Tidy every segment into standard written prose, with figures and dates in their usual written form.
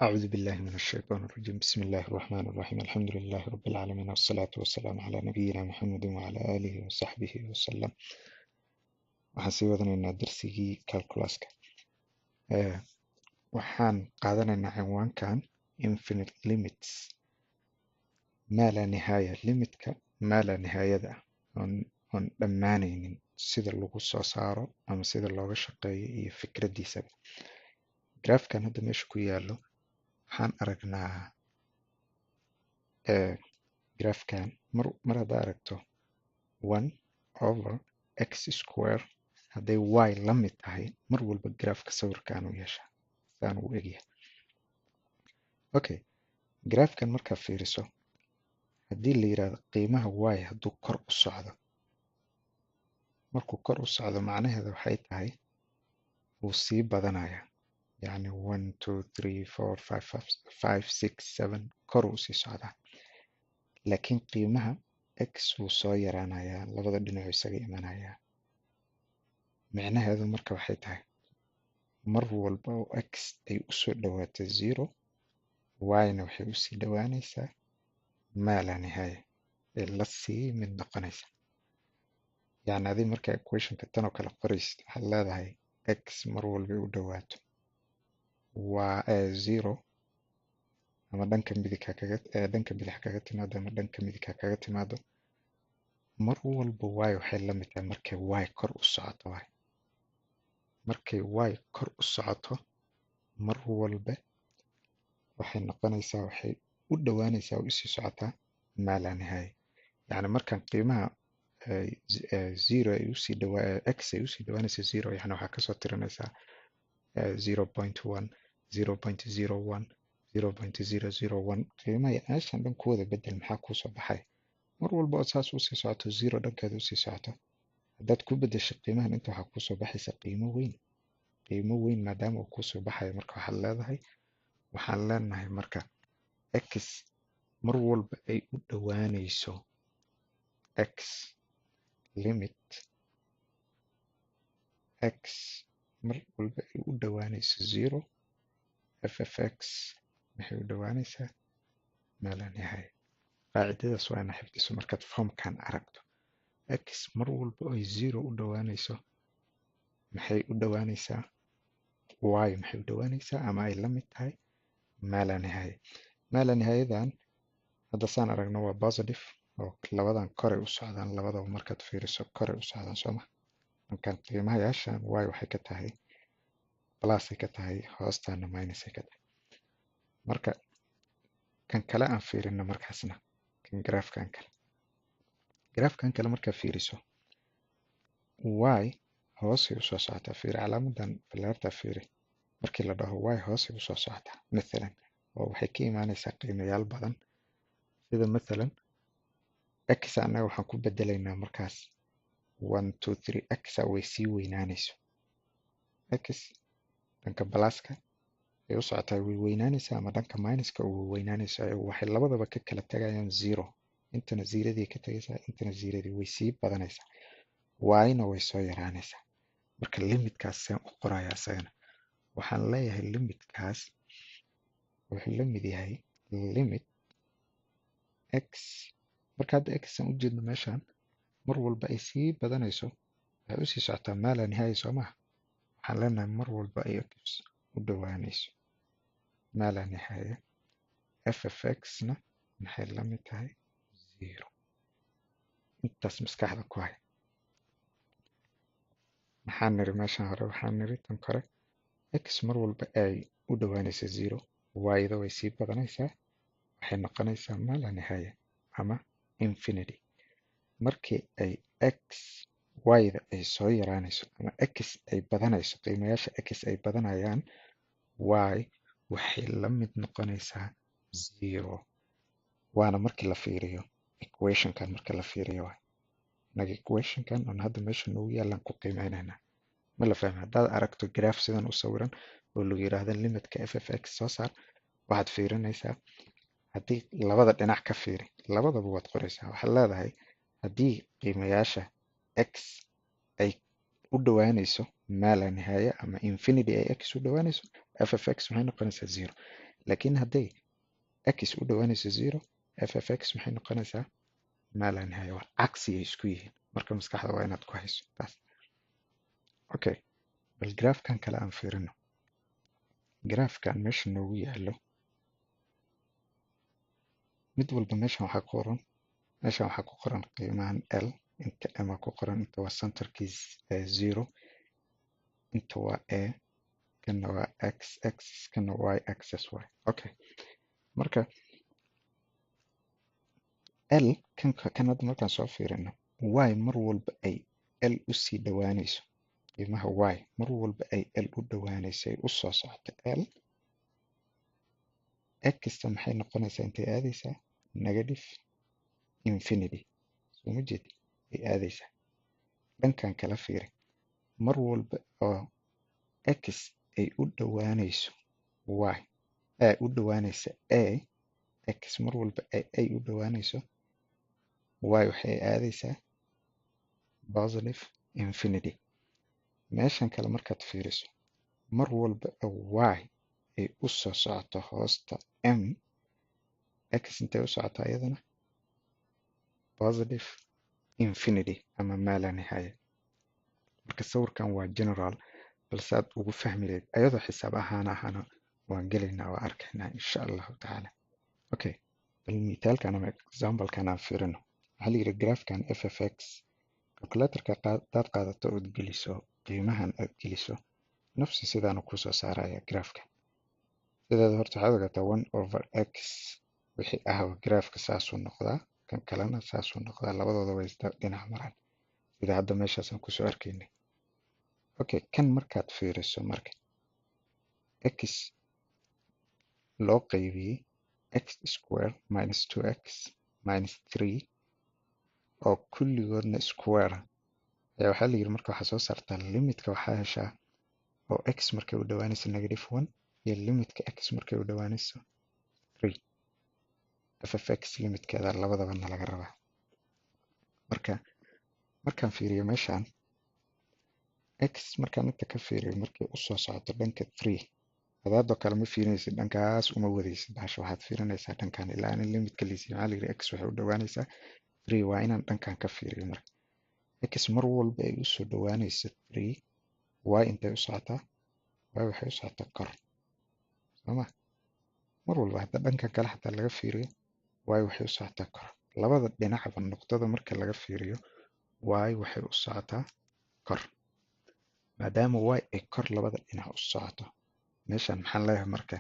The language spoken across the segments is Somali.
أعوذ بالله من الشيطان الرجيم بسم الله الرحمن الرحيم الحمد لله رب العالمين والصلاة والسلام على نبينا محمد وعلى آله وصحبه وسلم waxaan sii wadanaynaa darsigii calculaska waxaan qaadanaynaa cinwaankan infinite limits maa laa nihaaya limitka maa laa nihaayada ah oon dhammaanaynin sida lagu soo saaro ama sida looga shaqeeyo iyo fikradiisaba graafkan hadda meesha ku yaalo waxaan aragnaa graafkan mar haddaa aragto 1 over x square hadday y la mid tahay mar walba graafka sawirkaan u yeesha saan uu egyahay okay graafkan markaa fiiriso haddii la yidhaahdo qiimaha y hadduu kor u socdo markuu kor u socdo macnaheeda waxay tahay wuu sii badanayaa yacni 1 2 3 4 5 6 7 kor uu sii socdaa laakiin qiimaha x wuu soo yaraanayaa labada dhinacu isaga imanayaa micnaheedu marka waxay tahay mar walba oo x ay usoo dhawaato 0 y-na waxay usii dhowaanaysaa maa laa nihaaya ee la sii mid noqonaysa yacni adii markaa equationka tan oo kale qoraysid waxaad leedahay x mar walba ay u dhawaato waa 0 ama dhanka bidix kaga timaado ama dhanka midig kaga timaado mar walba y waxay la mid tahay markay y kor u socoto markay y kor u socoto mar walba waxay noqonaysaa waxay u dhowaanaysaa oo usii socotaa maa laa nihaaya yacni markaan qiimaha zero ay usii x ay usii dhowaanaysa 0 yani waxaa kasoo tirinaysaa 0.1 0.01 0.001 qiimaha meeshan dhan ku wada bedel maxaa kuusoo baxay mar walba oo saas usii socoto 0 dhankeeda usii socoto haddaad ku bedesho qiimahan inta waxaa kuusoo baxaysa qiimo weyn maadaama uu kuusoo baxayo marka waxaan leenahay marka x mar walba ay u dhowaanayso x limit x mar walba ay u dhowaanayso 0 ffx maxay u dhowaanaysaa maa laa nihaaya qaacidadaas waa ina xifdiso markaad formkan aragto x mar walba ay 0 u dhowaanayso maxay u dhowaanaysaa y maxay u dhowaanaysaa ama ay la mid tahay maa laa nihaaya maa laa nihaayadan hadda saan aragno waa positive oo labadan koray u socdaan labadaba markaad fiiriso koray u socdaan sooma markaan qiimahayaashan y waxay ka tahay plus ay ka tahay hoostaana minus ay ka tahay marka kan kale aan fiirino markaasna kan graafkan kale markaa fiiriso y hoosay usoo socotaa fiiri calaamadan balaartaa fiiri markii la dhaho y hoosay usoo socotaa mathalan oo waxay ka imaanaysaa qiimayaal badan sida mathalan x annaga waxaan ku bedelaynaa markaas 1 2 3 x way sii weynaanayso x dhanka balaska ay u socotaa way weynaanaysaa ama dhanka minuska way weynaanaysaa waxay labadaba ka kala tagayaan 0 intana ziiradii ka tagaysaa intana ziiradii way sii badanaysaa y-na way soo yaraanaysaa marka limitkaas saan u qorayaa isagana waxaan leeyahay limitkaas wuxuu la mid yahay limit x marka hadda x aan u jeedno meeshan mar walba ay sii badanayso waxay usii socotaa maa laa nihaaya soo maha waxaan leenahay mar walba ay x u dhowaanayso maa laa nihaaya ffx-na maxay la mid tahay 0 intaas maskaxda ku hay maxaan niri meeshan hore waxaan niri tan kore x mar walba ay u dhowaanaysa 0 y-da way sii badanaysaa waxay noqonaysaa maa laa nihaaya ama infinity markii ay x y-da ay soo yaraanayso ama x ay badanayso qiimayaasha x ay badanayaan y waxay la mid noqonaysaa 0 waana markii la fiiriyo equationkan marka la fiiriyo inaga equationkan aan hadda meesha noogu yaalaan ku qiimeynaynaa ma la fahmay haddaad aragto graaf sidan u sawiran oo lagu yidhaahdo limitka ffx soo saar waxaad fiirinaysaa haddii labada dhinac ka fiiri labadaba waad qoraysaa waxaad leedahay haddii qiimayaasha x ay u dhowaanayso maa laa nihaaya ama infinity ay x u dhowaanayso f of x maxay noqonaysaa 0 laakiin hadday x u dhowaanayso 0 f of x maxay noqonaysaa maa laa nihaaya waa cagsiyay isku yihiin marka maskaxda waa inaad ku hayso taas okay bal graafkan kale aan fiirino graafkan meesha noogu yaalo mid walba meeshan waxaa ku qoran qiimahan l inta m ku qoran inta waa centerkiis 0 inta waa a kana waa x axis kana y axis y okay marka l kan hadda markaan soo fiirino y mar walba ay l u sii dhowaanayso qiimaha y mar walba ay l u dhowaanayso ay u soo socoto l xta maxay noqonaysaa intay aadaysaa negative infinity soo ma jeed ay aadaysaa dhankan kala fiiri mar walba oo x ay u dhowaanayso y u dhowaanaysa a x mar walba ay u dhowaanayso y waxay aadaysaa positive infinity meeshan kale markaad fiiriso mar walba oo y ay u soo socoto hoosta m x intay u socoto ayadana positive infinity ama maa laa nihaaya marka sawirkan waa general balse aad ugu fahmi lahayd ayadoo xisaab ahaan ahana waan gelaynaa waa arkaynaa insha allahu tacaala okay bal mitaalkan ama examplekan aan fiirino waxaa la yidhi graafkan f of x calculatorka hadaad qaadato ood geliso qiimahan aad geliso nafsi sidaanu kusoo saaraya graafka sideeda horta waxaad ogaataa 1/x wixii ahaba graafka saasuu noqdaa kan kalena saasuu noqdaa labadooda way dhinac maraan sida hadda meeshaasaan kusoo arkaynay okay kan markaad fiiriso marka x loo qaybiyey x square minus 2x minus 3 oo kulligoodna square ayaa waxaa la yidhi marka waxaa soo saartaa limitka waxaa heshaa oo x markay u dhowaanayso negative 1 iyo limitka x markay u dhowaanayso 3 f of x limitkeeda labadabana laga rabaa markaan fiiriyo meeshaan x markaan inta ka fiiriyo markay usoo socoto dhanka 3 hadaadoo kale ma fiirinaysid dhankaas uma wadaysid bahasha waxaad fiirinaysaa dhankan ilaa in limitka liisiyo maxaa la yidhi x waxay u dhowaanaysaa 3 waa inaan dhankan ka fiiriyo marka x mar walba ay usoo dhowaanayso 3 y intay u socotaa y waxay u socotaa kor sooma mar walba hadda dhankan kale xataa laga fiiriyo y waxay u socotaa kor labada dhinacba nuqdada marka laga fiiriyo y waxay u socotaa kor maadaama y ay kor labada dhinac u socoto meeshan maxaan leeyahay marka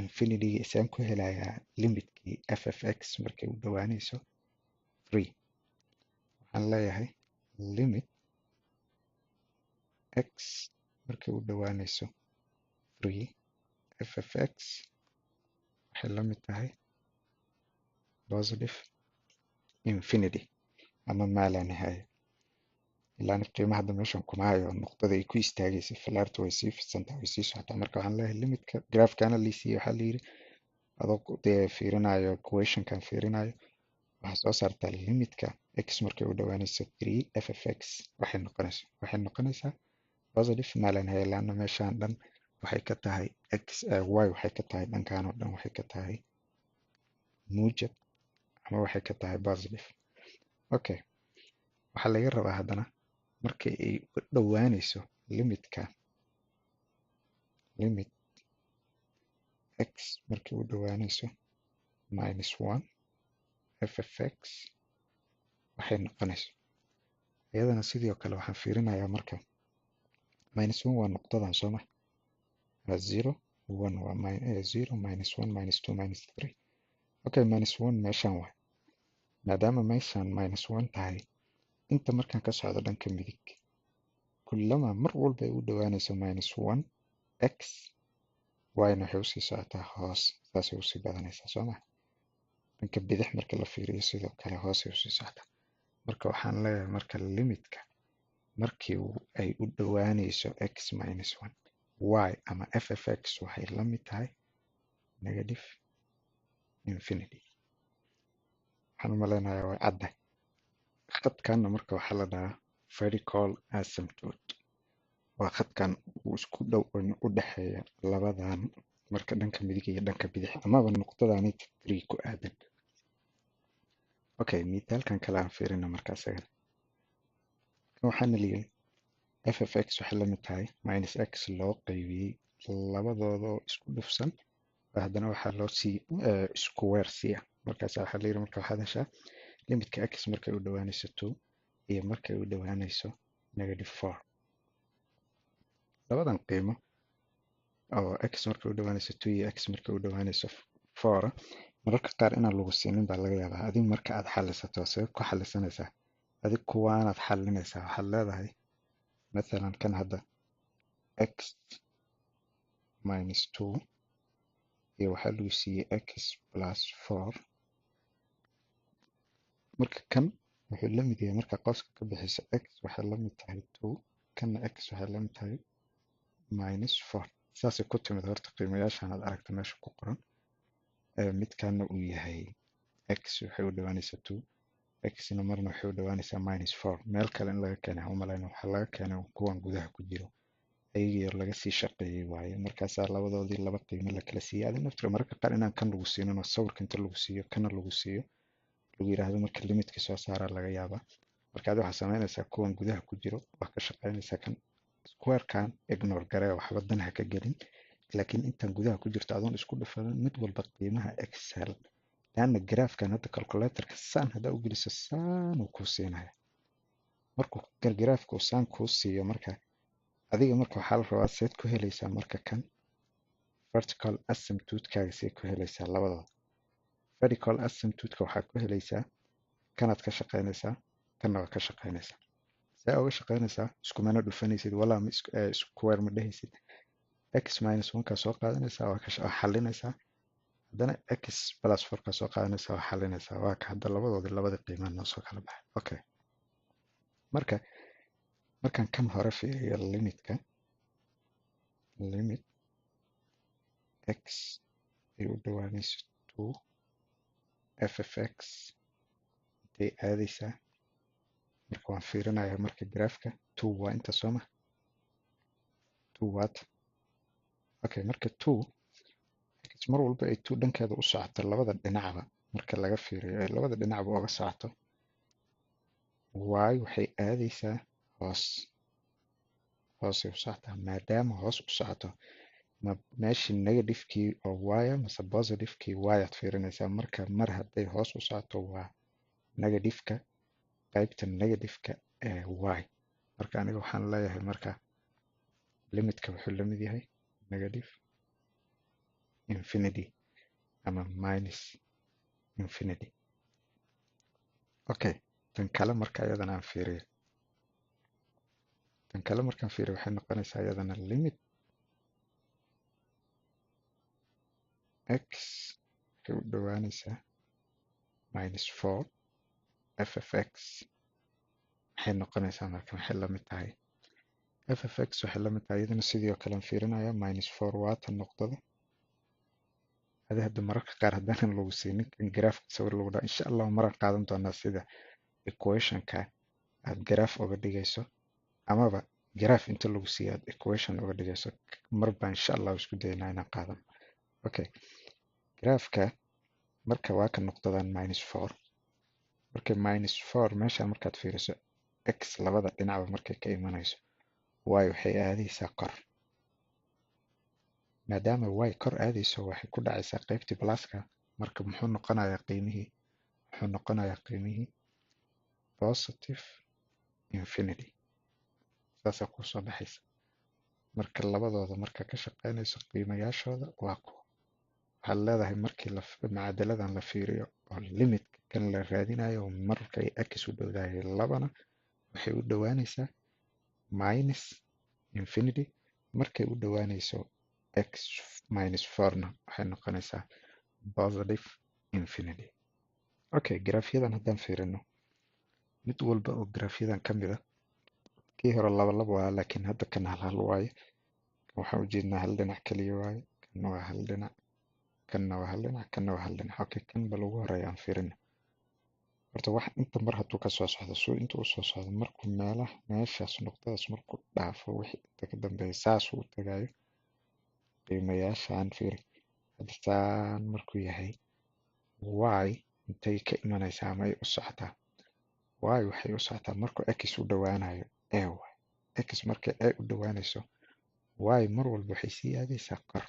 infinity isaan ku helayaa limitkii f of x markay u dhowaanayso 3 waxaan leeyahay limit x markay u dhowaanayso 3 f of x waxay la mid tahay positive infinity ama maa laa nihaaya ilaana qiimaha hadda meeshan kuma hayo nuqdada ay ku istaagaysa falaarta way sii fidsantaa way sii socotaa marka waxaan leeyahay limitka graafkana liisiiye waxaa la yidhi adoo dee fiirinayo equationkan fiirinayo waxaa soo saartaa limitka x markay u dhowaanayso 3 f of x waxay noqonaysaa positive maa laa nihaaya ilaana meeshaan dhan waxay ka tahay x y waxay ka tahay dhankan oo dhan waxay ka tahay muujab ama waxay ka tahay positive okay waxaa laga rabaa haddana markay ay u dhowaanayso limitka limit x markay u dhowaanayso minus 1 f of x waxay noqonayso iyadana sidoo kale waxaan fiirinayaa marka minus 1 waa nuqdadan sooma waa 0 1 waa 0 minus 1 minus 2 minus 3 okay minus 1 meeshaan waa maadaama meeshaan minus 1 tahay inta markaan ka socdo dhanka midig kullama mar walba ay u dhowaanayso minus 1 x yna waxay usii socotaa hoos saasay usii badanaysaa sooma dhanka bidix marka la fiiriyo sidoo kale hoosay usii socotaa marka waxaan leeyahay marka limitka markii ay u dhowaanayso x minus 1 y ama f of x waxay la mid tahay negative infinity waxaan u malaynayaa way caddahay khadkanna marka waxaa la dhahaa vertical asymptote waa khadkan uu isku dhow u dhexeeya labadan marka dhanka midig iyo dhanka bidix amaba nuqdadani 3 ku aadan. okay mithaalkan kale aan fiirina marka asagana waxaana leeyahay f of x waxay la mid tahay minus x loo qaybiyey labadooda oo isku dhufsan haddana waxaa loo sii square siya markaas waxaa la yidhi marka waxaad heshaa limitka x markay u dhowaanayso 2 iyo markay u dhowaanayso -4 labadan qiimo oo x markay u dhowaanayso 2 iyo x markay u dhowaanayso 4 mararka qaar inaan lagu siinin baa laga yaabaa adiga marka aad xalisato see ku xalisanaysaa adig kuwaanaad xalinaysaa waxaad leedahay مثلا kan hadda x minus 2 iyo waxaa lagu siiyey x plus 4 marka kan wuxuu la mid yahay marka qowska ka bixiso x waxay la mid tahay 2 kanna x waxay la mid tahay minus 4 saasay ku timid horta qiimayaashan aad aragta meesha ku qoran midkaana uu yahay x waxay u dhowaanaysaa 2 x-na marna waxay u dhowaanaysaa -4 meel kale in laga keenay umalayna waxaa laga keenay kuwan gudaha ku jiro ayagii laga sii shaqeeyey waaye markaasaa labadoodii laba qiimo la kala siiyey adi naftiga mararka qaar inaan kan lagu siinin oo sawirka inta lagu siiyo kana lagu siiyo lagu yiraahdo marka limitka soo saara laga yaabaa marka adi waxaa samaynaysaa kuwan gudaha ku jiro waa ka shaqeynaysaa kan square-kan ignore garee waxba dan ha ka gelin laakiin intan gudaha ku jirto adoon isku dhufadan mid walba qiimaha excel laanna garaafkan hadda calculatorka saan haddaa u geliso saan uu kuu siinaya markuu garaafka uu saan kuu siiyo marka adiga marka waxaa la rabaa seed ku helaysaa marka kan vertical asymptote-kaaga see ku helaysaa labadooda vertical asymptote-ka waxaa ku helaysaa kanaad ka shaqeynaysaa kanna waa ka shaqeynaysaa see uga shaqeynaysaa iskumana dhufanaysid walaa square ma dhehaysid x minus 1 kaa soo qaadanaysaa waa xalinaysaa haddana x plus 4 kaa soo qaadanaysaa waa xalinaysaa waa ka hadda labadoodii labada qiimaa noo soo kala baxay okay markaan kan hore fiiriyo limitka limit x ay u dhowaanayso 2 f of x intay aadaysaa marka waan fiirinayaa marka garaafka 2 waa inta sooma 2 watt okay marka 2 x mar walba ay 2 dhankeeda u socoto labada dhinacba marka laga fiiriyo ay labada dhinacba uga socoto y waxay aadaysaa hoosay u socotaa maadaama hoos u socoto meeshii negativekii oo y mase positivekii y aad fiirinaysaa marka mar hadday hoos u socoto waa negativeka qaybta negativeka ee y marka aniga waxaan leeyahay marka limitka wuxuu la mid yahay negative infinity ama minus infinity okay tan kale marka iyadana aan fiiriyo tan kale markaan fiiriyo waxay noqonaysaa iyadana limit x waxay u dhowaanaysaa -4 f of x waxay noqonaysaa marka waxay la mid tahay f of x waxay la mid tahay iyadana sidii oo kale aan fiirinaya -4 waatan noqdada adi hadda mararka qaar haddaanan lagu siinin kan garaafka sawir lagu dhaha insha allah maraan qaadan doonaa sida equationka aad garaaf uga dhigayso amaba garaaf inta lagu siiyo aad equation uga dhigayso marba insha allah isku daynaa inaan qaadano okay garaafka marka waa ka noqdadaan -4 marka -4 meeshaan markaad fiiriso x labada dhinacba markay ka imanayso y waxay aadaysaa kor maadaama y kor aadayso waxay ku dhacaysaa qaybtii pluska marka muxuu noqonayaa qiimihii positive infinity saasaa kusoo baxaysa marka labadooda marka ka shaqeynayso qiimayaashooda waa kuwa waxaad leedahay markii macadaladan la fiiriyo oo limitka kan la raadinayo markay x u dhowdahay labana waxay u dhowaanaysaa minus infinity markay u dhowaanayso x -4na waxay noqonaysaa positive infinity okay garaafyadan haddaan fiirino mid walba oo garaafyadan ka mid a kii hore laba waa laakiin hadda kan hal waaye waxaan ujeednaa hal dhinac kaliya waaye kanna waa hal dhinac kanna waa hal dhinac kanna waa hal dhinac okay kan bal ugu horeeya aan fiirino horta wax inta mar hadduu ka soo socdo suu inta u soo socdo markuu meeshaas nuqdadaas markuu dhaafo wixii inta ka dambeeya saasuu u tagayo qiimayaashaan fiiri hadda saan markuu yahay y intay ka imanaysaa ama ay u socotaa y waxay u socotaa markuu x u dhowaanayo a waay x markay a u dhowaanayso y mar walba waxay sii aadaysaa kor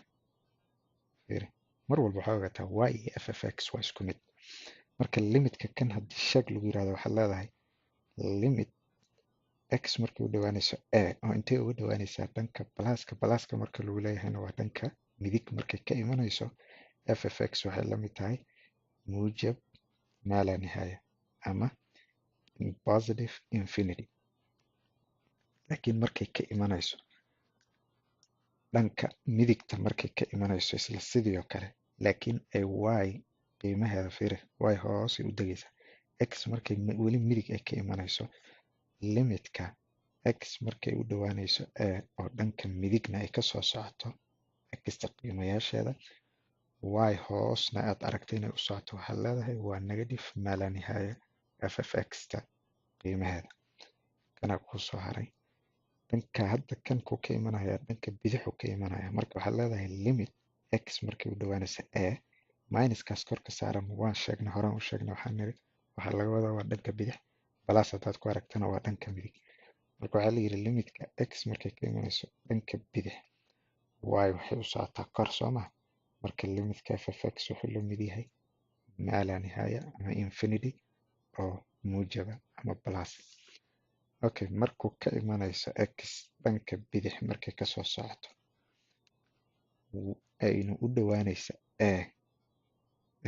fiiri mar walba waxaa ogaataa y iyo ffx waa isku mid marka limitka kan haddii sheeg lagu yirahdo waxaad leedahay limit x markay u dhowaanayso a oo intay uga dhowaanaysaa dhanka balaaska marka lagu leeyahayna waa dhanka midig markay ka imanayso ffx waxay la mid tahay muujab maa laa nihaaya ama positive infinity laakiin markay ka imanayso dhanka midigta markay ka imanayso isla sidii oo kale laakiin ay y qiimaheeda fiiri y hoosay u degaysaa x markay weli midig ay ka imanayso limitka x markay u dhowaanayso a oo dhanka midigna ay kasoo socoto xta qiimayaasheeda y hoosna aad aragtay inay u socoto waxaad leedahay waa negative maa laa nihaaya ffxta qiimaheeda kanaa kuu soo haray dhanka hadda kan kuu ka imanaya dhanka bidixu ka imanaya marka waxaad leedahay limit x markay u dhowaanaysa a minuskaas korka saaran waan sheegnay horaan u sheegnay waxaan niri waxaa laga wadaa waa dhanka bidix balaas haddaad ku aragtana waa dhanka midig marka waxaa la yidhi limitka x markay ka imanayso dhanka bidix y waxay u socotaa kor soo ma marka limitka ffx wuxuu la mid yahay maa laa nihaaya ama infinity oo muujaba ama balaas okay markuu ka imanayso x dhanka bidix markay kasoo socoto aynu u dhowaanaysa a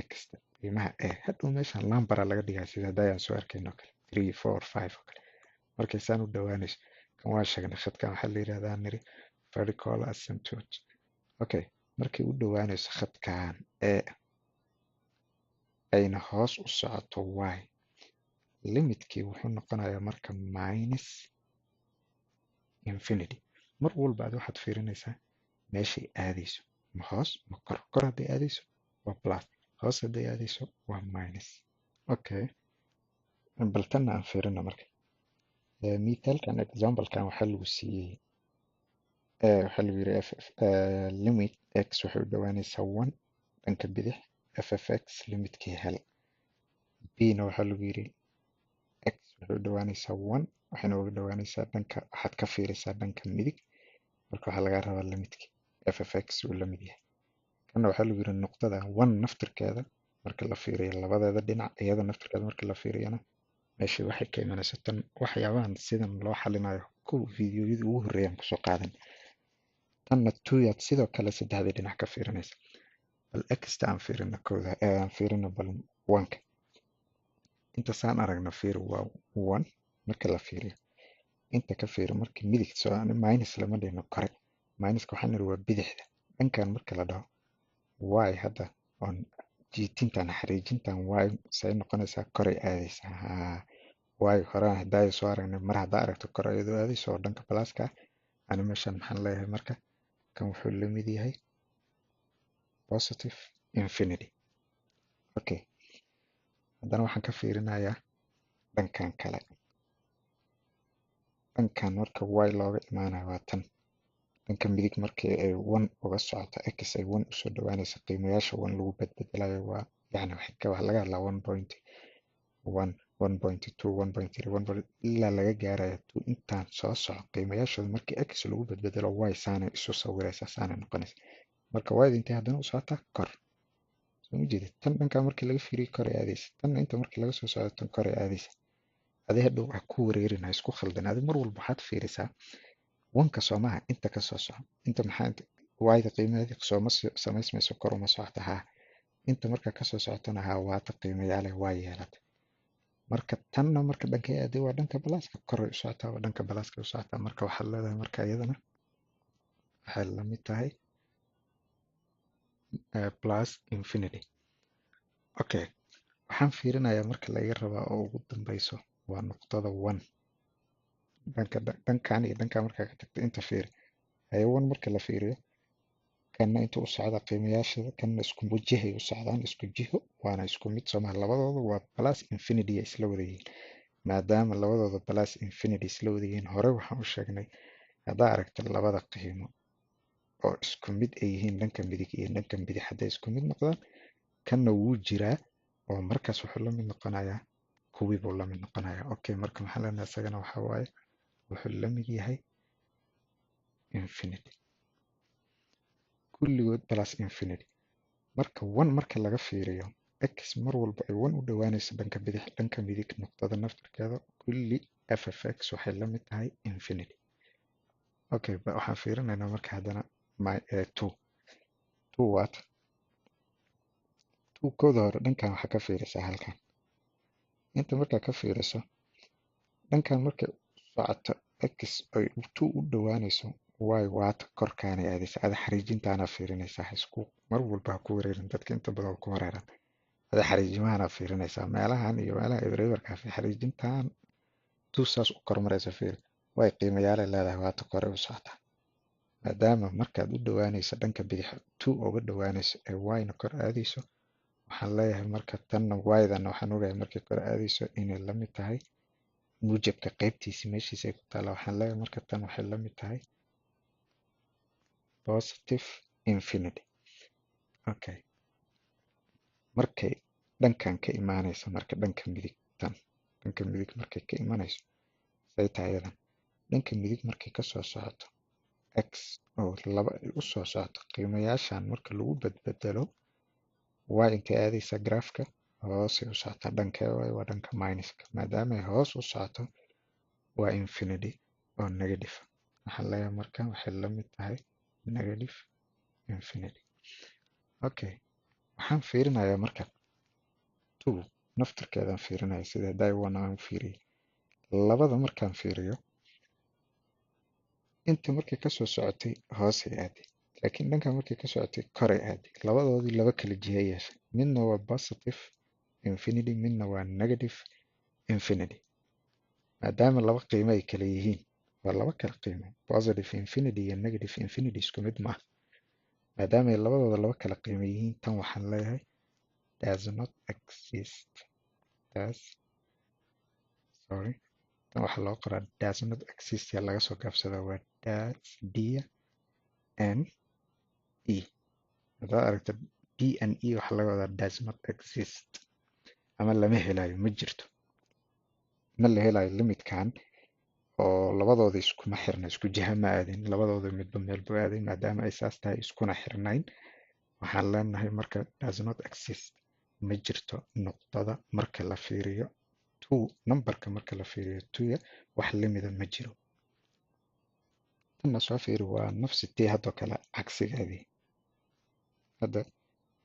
xta qiimaha a hadhow meeshan lambara laga dhigaa sida hadayaan soo arkayno kale 3 4 5 oo kale markay saan u dhowaanayso kan waa sheegnay khadkan waxaa la yidhahdaa niri vertical asymptote okay markay u dhowaanayso khadkan a ayna hoos u socoto y limitkii wuxuu noqonayaa marka minus infinity mar walba aad waxaad fiirinaysaa meeshay aadayso ma hoos ma kor hadday aadayso waa plus hoos hadday aadayso waa minus okay bal tanna aan fiirino marka mithalkan examplekan waxaa lagu siiyey waxaa lagu yiri limit x waxay u dhowaanaysaa 1 dhanka bidix ffx limitkii hel b na waxaa lagu yiri x waxay u dhowaanaysaa 1 waxayna uga dhowaanaysaa dhanka waxaad ka fiirisaa dhanka midig marka waxaa laga rabaa limitkii ffx uu la mid yahay kana waxaa lagu yiri nuqdada 1 naftirkeeda marka la fiiriyo labadeeda dhinac iyada naftirkeeda marka la fiiriyana meesha waxay ka imanaysa tan waxyaabahan sidan loo xalinayo kow fiidiyoyada ugu horreeyaan kusoo qaadan tanna tuyaad sidoo kale saddexdii dhinac ka fiirinaysa bal xta aan fiirino kooda aan fiirino bal 1ka inta saan aragna fiiri waa 1 marka la fiiriyo inta ka fiiri marka midig soo minus lama dhihno kore minuska waxaan niri waa bidixda dhankan marka la dhaho y hadda on jiitintan xariijintan y say noqonaysaa koray aadaysaa y horaan hadaayo soo aragnay mar haddaa aragto kor iyadoo aadayso oo dhanka balaaska ani meeshan maxaan leeyahay marka kan wuxuu la mid yahay positive infinity okay haddana waxaan ka fiirinayaa dhankan kale dhankan marka y looga imaanayo waa tan dhanka midig markii ay 1 uga socoto x ay 1 usoo dhowaanaysa qiimayaasha 1 lagu badbedelayo waa yani waxaa laga hadlaa 1.1 1.2 1.3 ilaa laga gaaraya 2 intaan soo soco qiimayaashooda markii x lagu badbedelo y saanay isu sawiraysa saanay noqonaysa marka y intay haddana u socotaa kor soo ma jeedid tan dhankaa markii laga fiiriyo kor ay aadaysa tanna inta markii laga soo socdo tan kor ay aadaysa adi hadhow wax ku wareerin ha isku khaldan adi mar walba waxaad fiirisaa 1ka soomaha inta ka soo soco inta maxaa yda qiimaheeda sooma samaysmayso kor uma socota haa inta marka kasoo socotana haa waata qiimayaale waa yeelata marka tanna marka dhanka aaday waa dhanka balaaska koray u socotaa waa dhanka balaaska u socotaa marka waxaad leedahay marka iyadana waxay la mid tahay plus infinity okay waxaan fiirinayaa marka laga rabaa oo ugu dambeyso waa nuqdada 1 dhankan iyo dhankan markaa ka tagto inta fiiri haye 1 marka la fiiriyo kana intuu u socda qiimayaasha kana isku wajahay u socdaan isku jiho waana isku mid sooma labadooda waa plus infinity ay isla wada yihiin maadaama labadooda plus infinity isla wada yihiin hore waxaan u sheegnay haddaa aragta labada qiimo oo isku mid ay yihiin dhanka midig iyo dhanka bidix hadday isku mid noqdaan kanna wuu jiraa oo markaas wuxuu la mid noqonayaa kuwii buu la mid noqonayaa okay marka maxaa leenahay isagana waxaa waaye wuxuu la mid yahay infinity kulligood plus infinity marka one marka laga fiiriyo x mar walba ay one u dhowaanayso dhanka bidix dhanka midig noqdada naftarkeeda kulli f of x waxay la mid tahay infinity okay waxaan fiirinaynaa marka haddana two what two kooda hore dhankan waxaa ka fiirisaa halkan inta markaa ka fiiriso dhankan markay socoto x ay two u dhowaanayso y waata korkaanay aadaysa ada xariijintaana fiirinaysaa isku mar walba ha ku wareerin dadka inta badan ku wareeran ada xariijimahaana fiirinaysaa meelahan iyo meelaha ebereberka xariijintan two saas u kormaraysa fiiri way qiimayaale leedahay waata kore u socota maadaama markaad u dhowaanayso dhanka bidix two uga dhowaanayso ee y-na kor aadayso waxaan leeyahay marka tanna y-dana waxaan ogahay markay kor aadayso inay la mid tahay muujabka qaybtiisi meeshiisa ay ku taalla waxaan leeyahay marka tan waxay la mid tahay positive infinity okay markay dhankan ka imaanayso marka dhanka midig tan dhanka midig markay ka imanayso say tahay iyadan dhanka midig markay ka soo socoto x oo laba ay u soo socoto qiimayaashan marka lagu badbedelo y intay aadaysa graafka hoosay u socotaa dhankee waaye waa dhanka minuska maadaama ay hoos u socoto waa infinity oo negative waxaan leeyahay marka waxay la mid tahay negative infinity okay waxaan fiirinayaa marka two naftarkeedaan fiirinaya sida day one aan u fiiriyay labada markaan fiiriyo inta markay kasoo socotay hoosay aaday laakiin dhankan markay ka socotay koray aaday labadoodii laba kala jiha yeeshay midna waa positive infinity midna waa negative infinity maadaama laba qiimo ay kala yihiin waa laba kala qiimo positive infinity iyo negative infinity isku mid maaha maadaama ay labadooda laba kala qiimo yihiin tan waxaan leeyahay does not exist sorry tan waxaa loo qoraa does not exist yaa laga soo gaabsadaa waa does d n e haddaad aragto d n e waxaa laga wadaa does not exist ama lama helayo ma jirto ma la helayo limitkan oo labadooda iskuma xirna isku jiha ma aadin labadooda midba meel buu aaday maadaama ay saas tahay iskuna xirnayn waxaan leenahay marka does not exist ma jirto nuqdada marka la fiiriyo two numberka marka la fiiriyo twoya wax limida ma jiro tanna soo fiiri waa nafsi tii haddoo kale cagsigeedii hadda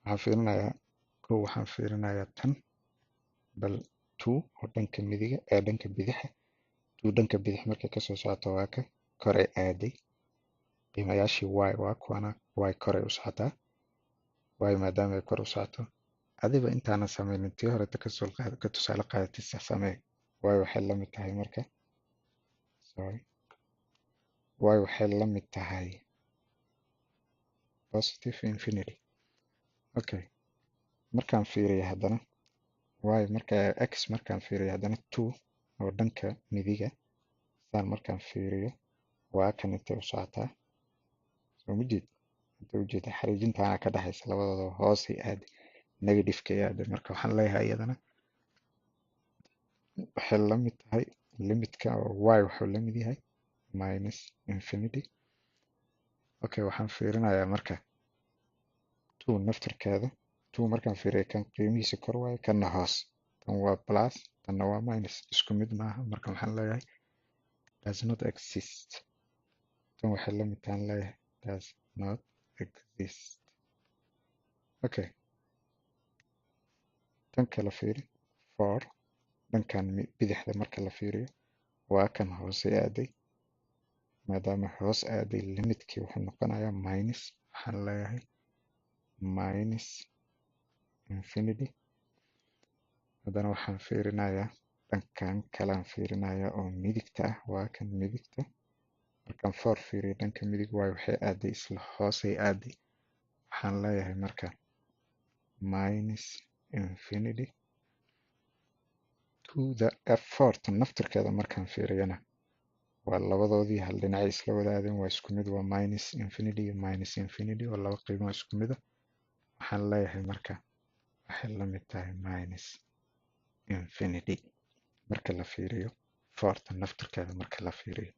waxaan fiirinayaa kow waxaan fiirinayaa tan bal two oo dhanka midiga ee dhanka bidixa two dhanka bidix markay kasoo socoto waa ka koray aaday qiimayaashii y waa kuwana y koray u socotaa y maadaama ay kor u socoto adiba intaanan sameynin tii horeta ka tusaale qaadatisa samee y waxay la mid tahay marka sorry y waxay la mid tahay positive infinity okay markaan fiiriyo haddana y marka x markaan fiiriyo haddana two oo dhanka midiga saan markaan fiiriyo waa kan intay u socotaa soo ma jeed intay u jeeda xariijintaana ka dhexaysa labadooda hoosay aaday negativeka ay aaday marka waxaan leeyahay iyadana waxay la mid tahay limitka oo y wuxuu la mid yahay minus infinity okay waxaan fiirinayaa marka two naftarkeeda two markaan fiiriyo kan qiimihiisa kor waayo kanna hoos tan waa plus tanna waa minus isku mid maaha marka waxaan leeyahay does not exist tan waxay la mid tahan leeyahay does not exist okay tan kala fiiri four dhankan bidixda marka la fiiriyo waa kan hoose aaday maadaama hoos aaday limitkii wuxuu noqonayaa minus waxaan leeyahay minus infinity haddana waxaan fiirinayaa dhankan kalaan fiirinayaa oo midigta ah waa kan midigta markaan four fiiriyo dhanka midig waayo waxay aaday isla hoosay aaday waxaan leeyahay marka minus infinity to the f4 tan naftirkeeda markaan fiiriyana waa labadoodii hal dhinacay isla wadaadeen waa isku mid waa minus infinity iyo minus infinity oo laba qiimo isku mid ah waxaan leeyahay marka waxay la mid tahay minus infinity marka la fiiriyo fortan naftirkeeda marka la fiiriyo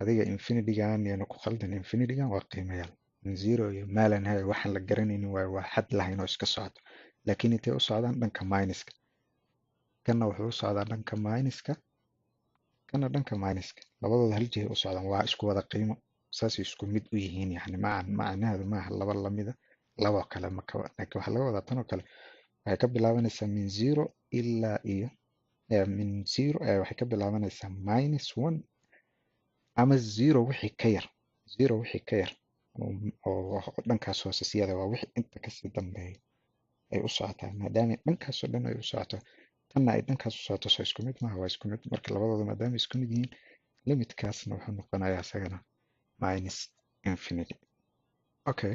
adiga infinitygan yaanu ku khaldan infinitygan waa qiimayaal min zero iyo maalan hay waxaan la garanaynin waa xad lahayn oo iska socdo laakiin intay u socdaan dhanka minuska kana wuxuu u socdaa dhanka minuska kana dhanka minuska labadooda hal jihay u socdaan waa isku wada qiimo saasay isku mid u yihiin yani macnaheedu maaha laba lamida labo kale laakiin waxaa laga wadaa tan oo kale waxay ka bilaabanaysaa min zero ilaa iyo min zero waxay ka bilaabanaysaa minus one ama zero wixii ka yar zero wixii ka yar oo dhankaas hoose siyada waa wixii inta kasii dambeeya ay u socotaa maadaama dhankaasoo dhan ay u socoto tanna ay dhankaas u socoto soo isku mid maaha waa isku mid marka labadooda maadaama isku mid yihiin limitkaasna wuxuu noqonayaa isagana minus infinity okay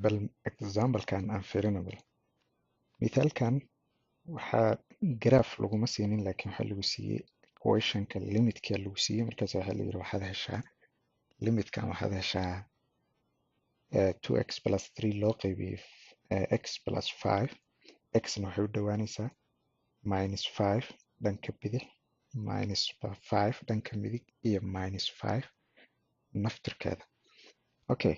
bal examplekan aan fiirino bal mithaalkan waxaa graph laguma siinin laakiin waxaa lagu siiyey equationka limitkaa lagu siiyey markaas waxaa la yidhi waxaad heshaa limitkan waxaad heshaa 2x plus 3 loo qaybiyey x plus 5 xna waxay u dhowaanaysaa minus 5 dhanka bidix minus 5 dhanka midig iyo minus 5 naftirkeeda okay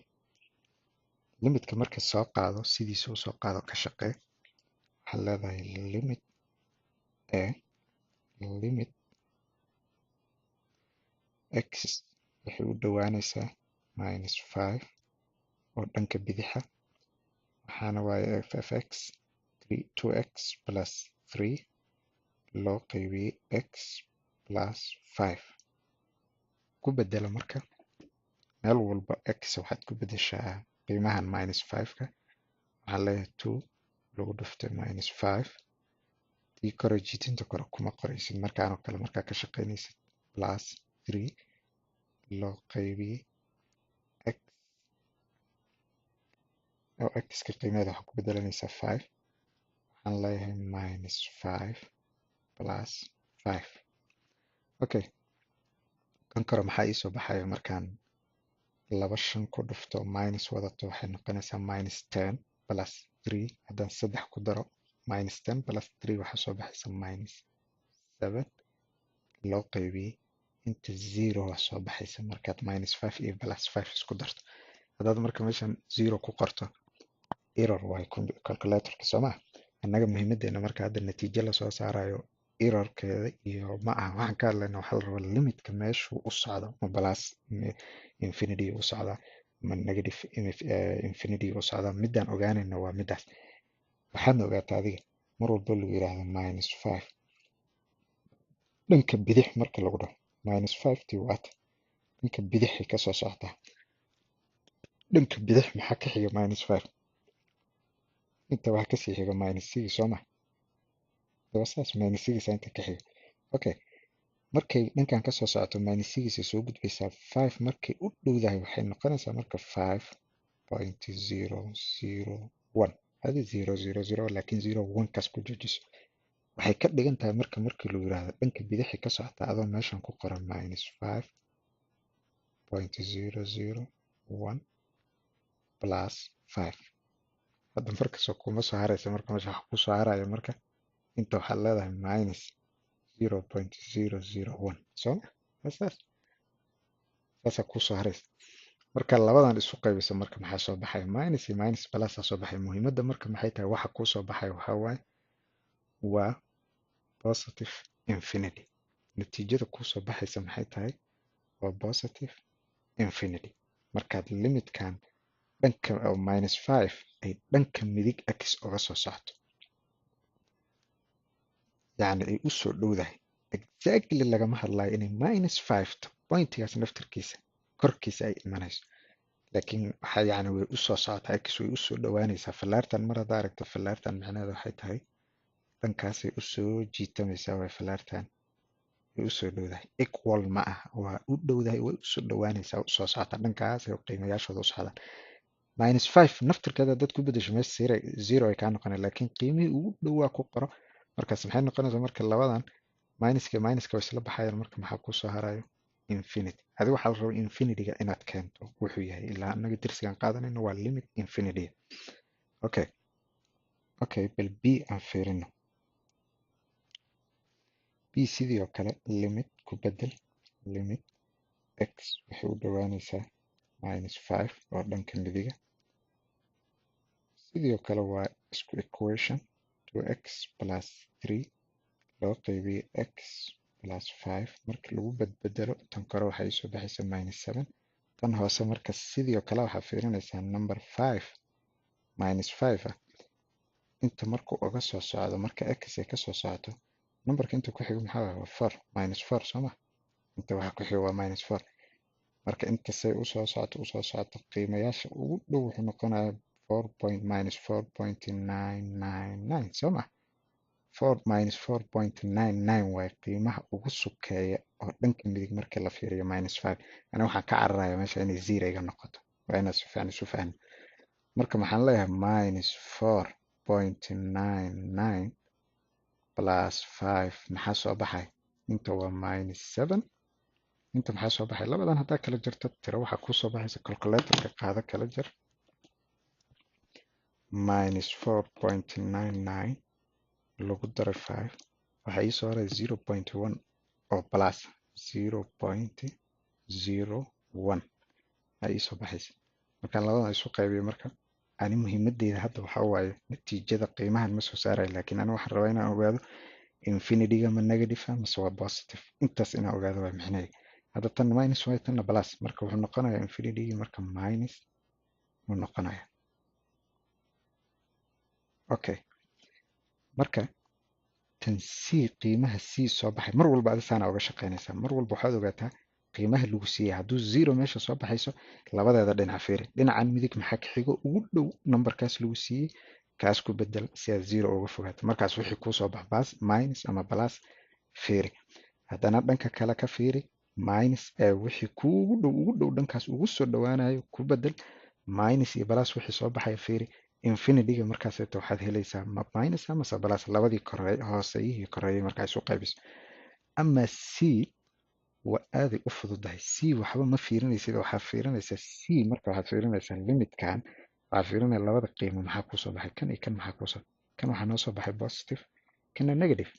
limitka marka soo qaado sidiisa u soo qaado ka shaqee waxaad leedahay limit limit x waxay u dhowaanaysaa minus 5 oo dhanka bidixa waxaana waaye ffx 2x plus 3 loo qaybiyey x plus 5 ku bedela marka meel walba x waxaad ku bedeshaa qiimahan minus 5ka waxaa leeyahay 2 lagu dhuftay minus 5 tii kore jiitinta kore kuma qoraysid markaanoo kale markaa ka shaqaynaysid plus 3 loo qaybiyey x oo x-ka qiimeeda waxaa ku bedelanaysaa 5 waxaan leeyahay minus 5 plus 5 okay kan kore maxaa iisoo baxaya markaan laba shan ku dhufto minus wadato waxay noqonaysaa minus 10 plus 3 haddaan saddex ku daro minus 10 plus 3 waxaa soo baxaysa minus 7 loo qaybiyey inta zero waa soo baxaysa markaad minus 5 iyo plus 5 isku darto haddaad marka meeshan zero ku qorto error waay calculatorka soo maa annaga muhiimadeena marka hadda natiijo lasoo saarayo errorkeeda iyo ma aha waxaan ka hadlayna waxaa la rabaa limitka meeshuu u socdo ma plus infinity u socdaa ma negative infinity u socdaa midaan ogaanayna waa midaas waxaadna ogaataa adiga mar walba lagu yiraahdo minus 5 dhanka bidix marka lagu dhaho minus 5 tii waata dhanka bidixay ka soo socotaa dhanka bidix maxaa ka xiga minus 5 inta waxaa kasii xiga minus 6 soo ma daba saas minus 6 inta ka xiga okay markay dhankan ka soo socoto minus 6 soo gudbaysaa 5 markay u dhowdahay waxay noqonaysaa marka 5.001 hadi 000 laakiin 01 kaas ku joojiso waxay ka dhigan tahay marka markii lagu yiraahdo dhanka bidixi ka socota adoo meeshan ku qoran minus 5.001 plus 5 hadda markasoo kuma soo haraysa marka meesha wax ku soo haraya marka inta waxaad leedahay minus 0.001 soo saasaa ku soo haraysa marka labadan isu qaybisa marka maxaa soo baxay minus iyo minus plus soo baxay muhiimadda marka maxay tahay waxa ku soo baxay waxaa waaye waa positive infinity natiijada ku soo baxaysa maxay tahay waa positive infinity markaad limitkan dhanka minus 5 ay dhanka midig x uga soo socoto yacni ay u soo dhowdahay exactly lagama hadlayo inay minus 5 pointigaas naftarkiisa korkiisa ay imanayso laakiin waxaa yacni way u soo socotaa x way u soo dhowaanaysaa fallaartan mar haddaa aragto fallaartan macnaheedu waxay tahay dhankaasay u soo jiitamaysaa way fallaartan way u soo dhowdahay equal ma ah waa u dhowdahay way u soo dhowaanaysaa u soo socota dhankaasay qiimayaashooda u socdaan minus 5 naftirkeeda dad ku bedesho meesha zero ay kaa noqonay laakiin qiimihii ugu dhowaa ku qoro markaas maxay noqonaysaa marka labadan minuska minuska way isla baxayaan marka maxaa kusoo harayo infinity adiga waxaa la rabaa infinityga inaad keento wuxuu yahay ilaa anaga dirsigan qaadanayno waa limit infinity okay okay bal b aan fiirino b sidii oo kale limit ku bedel limit x waxay u dhowaanaysaa minus 5 oo dhanka midiga sidoo kale waa isku equation 2x plus 3 loo qaybiyo x plus 5 marka lagu bedbedelo tan kore waxay soo baxaysaa minus 7 tan hoose marka sidoo kale waxaa fiirinaysaa number 5 minus 5 ah inta markuu uga soo socdo marka x ay ka soo socoto numberka inta ku xigo maxaa waa 4 minus 4 soo ma inta waxa ku xigo waa minus 4 marka inta say usoo socoto qiimayaasha ugu dhow wuxuu noqonayaa 4 minus 4.999 soo ma 4 minus 4.99 waaye qiimaha ugu sukeeya oo dhanka midig marka la fiiriyo minus 5 ana waxaan ka cararayaa meesha inay zero iga noqoto waa inaad si fiican isu fahmi marka maxaan leeyahay minus 4.99 plus 5 maxaa soo baxay inta waa minus 7 inta maxaa soo baxay labadan haddaa kala jirto tiro waxaa kusoo baxaysa calculatorka qaado kala jir minus 4.99 lagu daray 5 waxaa ii soo haray 0.1 oo plus 0.01 aa ii soo baxaysa markaan labadan isu qaybiyo marka ani muhiimadeyda hadda waxaa waaye natiijada qiimahan ma soo saarayo laakiin ani waxaan rabaa inaan ogaado infinityga ma negative ah mase waa positive intaas inaan ogaado waa micnaheeda hadda tan minus waaye tanna plus marka wuxuu noqonayaa infinitygii marka minus wuu noqonayaa okay marka tan c qiimaha c soo baxay mar walba adisaana uga shaqaynaysaa mar walba waxaad ogaataa qiimaha lagu siiyey hadduu zero meesha soo baxayso labadeeda dhinac fiiri dhinacan midig maxaa ka xigo ugu dhow numberkaas lagu siiyey kaas ku bedel si aad zero uga fogaato markaas wixii kuusoo bax minus ama plus fiiri haddana dhanka kale ka fiiri minus ee wixii kuugu dhow dhankaas ugu soo dhowaanayo ku bedel minus iyo plus wixii soo baxaya fiiri infinityga markaaseeto waxaad helaysaa ma minus amase plus labadii hooseeyihii koreeyay markaa isu qaybiso ama c waa aaday u fududahay c waxba ma fiirinaysid waxaa fiirinaysaa c marka waxaad fiirinaysaa limitkan waxaa fiirinaya labada qiimo maxaa kusoo baxay kan iyo kan maxaa kusoo kan waxaa noo soo baxay positive kana negative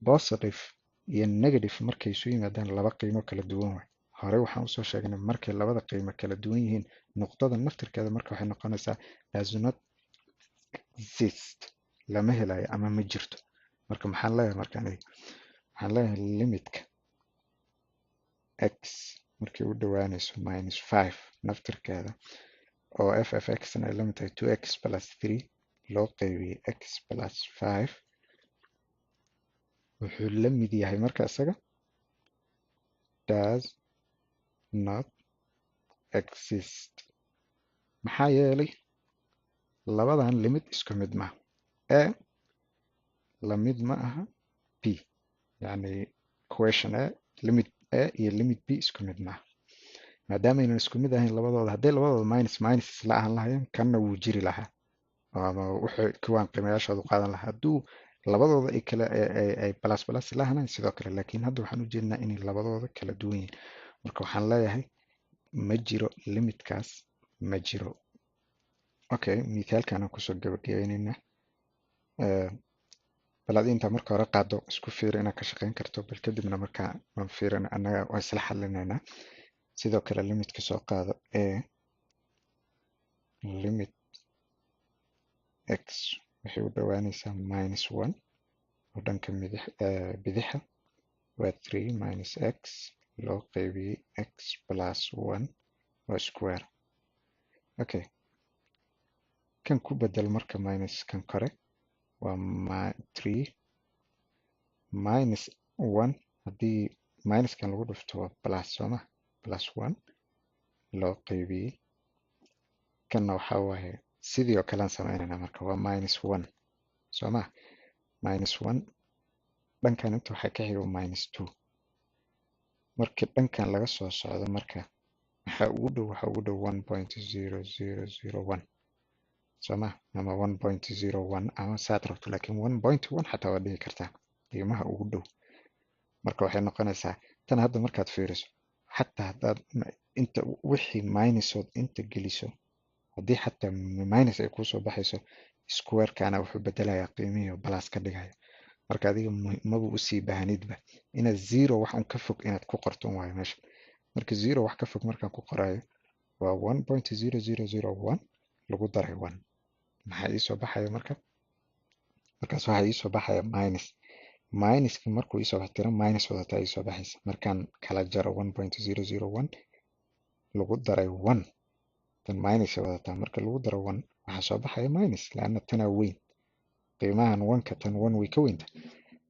positive iyo negative markay isu yimaadaan laba qiimo kala duwan waay hore waxaan usoo sheegnay markay labada qiimo kala duwan yihiin nuqdada naftirkeeda marka waxay noqonaysaa does not exist lama helayo ama ma jirto marka maxaan leeyahay markaan waxaan leeyahay limitka x markay u dhowaanayso minus 5 naftirkeeda oo f(x) ay la mid tahay 2x plus 3 loo qaybiyey x plus 5 wuxuu la mid yahay marka isaga does not exist maxaa yeelay labadan limit isku mid maaha a la mid ma aha b yani question a limit a iyo limit b isku mid maaha maadaama aynan isku mid ahayn labadooda hadday labadooda minus minus isla ahaan lahayeen kanna wuu jiri lahaa ama wuxuu kuwaan qiimayaashoodu qaadan lahaa hadduu labadooda ay kala ay plus plus isla ahaanayn sidoo kale laakiin hadda waxaan u jeednaa inay labadooda kala duwan yihiin marka waxaan leeyahay ma jiro limitkaas ma jiro okay mithaalkan aan kusoo gabagabaynaynaa bal ad intaa marka hore qaado isku fiiri inaad ka shaqayn karto bal kadibna markaa aan fiirin annaga waa isla xalinaynaa sidoo kale limitka soo qaado a limit x waxay u dhowaanaysaa minus 1 oo dhanka bidixa waa 3 minus x loo qaybiyey x plus 1 oo square okay kan ku bedel marka minus kan kore waa 3 minus 1 haddii minuskan lagu dhufto waa plus sooma plus 1 loo qaybiyey kanna waxaa waaye sidii oo kalean sameynayna marka waa minus 1 sooma minus 1 dhankan inta waxaa ka xigo minus 2 markii dhankan laga soo socdo marka waxaa ugu dhow 1.0001 sooma ama 1.01 ama saad rabto laakiin 1.1 xataa waa dhigi kartaa qiimaha ugu dhow. marka waxay noqonaysaa tan hadda markaad fiiriso xataa haddaad inta wixii minusood inta geliso haddii xataa minus ay kuusoo baxayso squarekana wuxuu bedelayaa qiimihii oo balas ka dhigaya. marka adiga maba usii baahnidba inaad zero wax un ka fog inaad ku qorto waayo meesha. marka zero wax ka fog markaan ku qoraayo waa 1.0001 lagu daray 1 maxaa iisoo baxaya markaas waxaa iisoo baxaya minuska markuu iisoo bax tiro minus wadataa iisoo baxaysa. markaan kala jaro 1.001 lagu daray 1 tan minus wadataa marka lagu daro 1 waxaa soo baxaya minus laana tanaa weyn qiimahan 1ka tan 1 way ka weynta.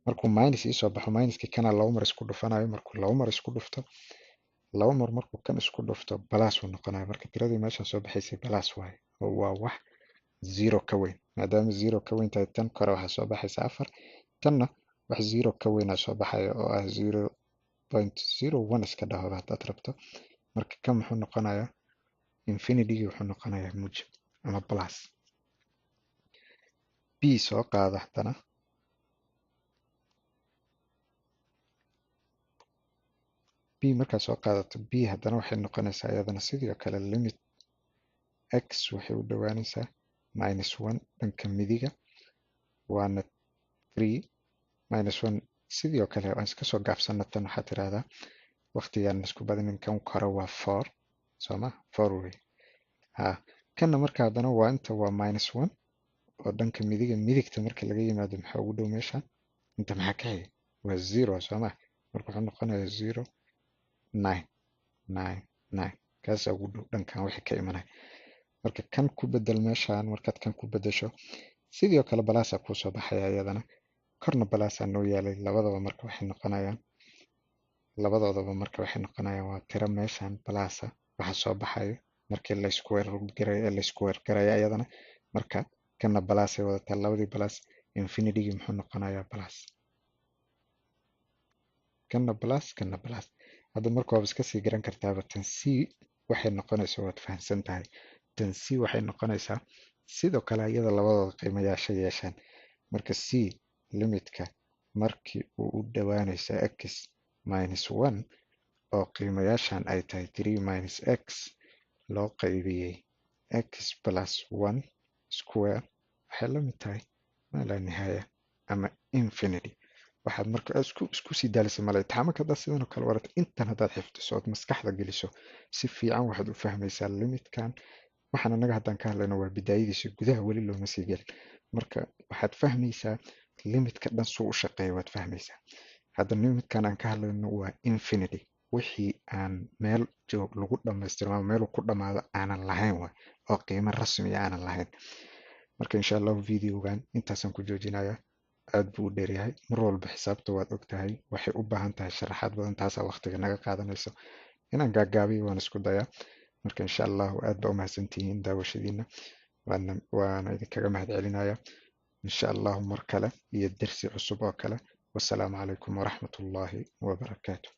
markuu minus iisoo baxo minuski kana laba mar isku dhufanayo markuu laba mar isku dhufto laba mar markuu kan isku dhufto balas uu noqonayo. marka tiradii meeshan soo baxaysay balas waaye oo waa wax zero ka weyn. maadaama zero ka weyn tahay tan kore waxaa soo baxaysa 4 tanna wax zero ka weynaa soo baxaya oo ah 0.01 iska dhaho haddaad rabto. marka kan muxuu noqonayaa infinitygii wuxuu noqonayaa mujib ama plus. b soo qaada haddana b markaad soo qaadato b haddana waxay noqonaysaa iyadana sidoo kale limit x waxay u dhowaanaysaa -1 dhanka midiga waana 3 -1 sidoo kale waan iska soo gaabsana tan waxaad tirahdaa waqtigaan isku badinin kan kore waa 4 sooma 4 wey kanna marka haddana waa inta waa -1 oo dhanka midigta marka laga yimaado maxaa ugu dhow meeshan inta maxaa ka xiga waa 0 sooma marka wuxuu noqonayaa 0 9 9 9 kaasaa ugu dhow dhankan wixii ka imanaya. marka kan ku bedel meeshaan markaad kan ku bedesho sidoo kale balaasaa kuusoo baxaya iyadana korna balaasaa noo yaalay labadoodaba marka waxay noqonayaan waa tiro meeshaan balaasa waxa soo baxayo markii la square garaya iyadana marka kana balaasay wadataa labadii balaas infinitygii muxuu noqonayaa balas kana balas hadda marka waaba iska sii garan kartaaba tan c waxay noqonaysaa waad fahamsan tahay tan c waxay noqonaysaa sidoo kale iyada labadooda qiimayaasha yeeshaan. marka c limitka markii uu u dhowaanaysa x -1 oo qiimayaashan ay tahay 3 - x loo qaybiyey x plus 1 square waxay la mid tahay ma laa nihaaya ama infinity. waxaad marka isku sii daalisa male imtixaanka haddaad sidan oo kale warato intan haddaad xifdiso ood maskaxda geliso si fiican waxaad u fahmaysaa limitkan. waxaan anaga haddaan ka hadlayno waa bidaayadiisa gudaha weli looma sii gelin. marka waxaad fahmaysaa limitka dhan suu u shaqeeya waad fahmaysaa. hadda limitkan aan ka hadlayno waa infinity wixii aan meel joog lagu dhamaystiro ama meel ku dhamaado aanan lahayn waay oo qiimo rasmi aanan lahayn. marka insha allahu videogan intaasaan ku joojinayaa. aad buu u dheeryahay mar walba xisaabta waad ogtahay waxay u baahan tahay sharaxaad badan taasaa waqtiga naga qaadanayso inaan gaagaabiyo waan isku dayaa. marka insha allahu aad baa u mahadsantihiin daawashadiina waana idinkaga mahad celinaya insha allahu mar kale iyo dersi cusub oo kale. wassalaamu calaykum waraxmatullaahi wabarakaatu.